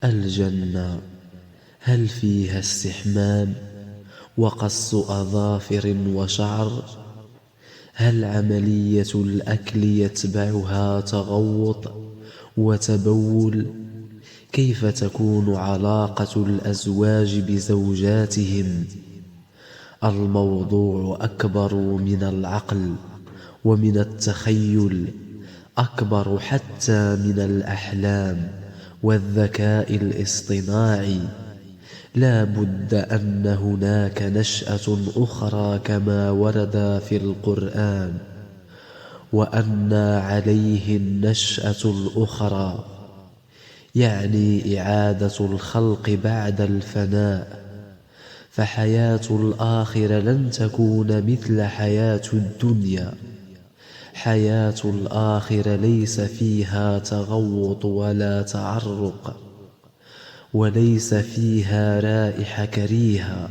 الجنة هل فيها استحمام وقص أظافر وشعر؟ هل عملية الأكل يتبعها تغوط وتبول؟ كيف تكون علاقة الأزواج بزوجاتهم؟ الموضوع أكبر من العقل ومن التخيل، أكبر حتى من الأحلام والذكاء الاصطناعي. لا بد أن هناك نشأة أخرى كما ورد في القرآن، وأن عليه النشأة الأخرى، يعني إعادة الخلق بعد الفناء. فحياة الآخرة لن تكون مثل حياة الدنيا. حياة الآخرة ليس فيها تغوط ولا تعرق، وليس فيها رائحة كريهة،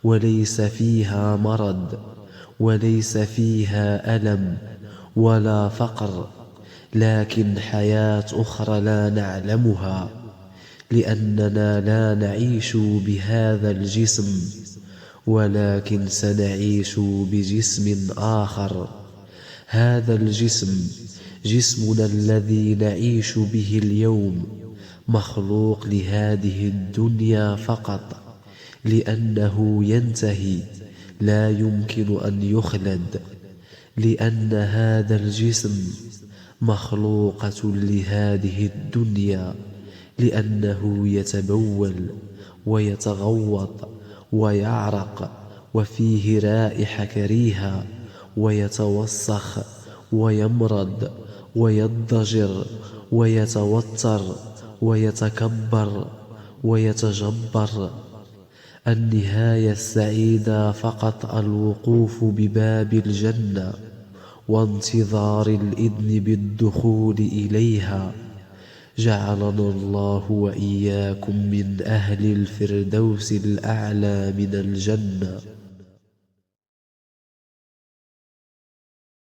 وليس فيها مرض، وليس فيها ألم ولا فقر، لكن حياة أخرى لا نعلمها، لأننا لا نعيش بهذا الجسم، ولكن سنعيش بجسم آخر. هذا الجسم جسمنا الذي نعيش به اليوم مخلوق لهذه الدنيا فقط، لأنه ينتهي، لا يمكن أن يخلد، لأن هذا الجسم مخلوقة لهذه الدنيا، لأنه يتبول ويتغوط ويعرق وفيه رائحة كريهة، ويتوسخ ويمرض ويضجر ويتوتر ويتكبر ويتجبر. النهاية السعيدة فقط الوقوف بباب الجنة وانتظار الإذن بالدخول إليها. جعلنا الله وإياكم من أهل الفردوس الأعلى من الجنة.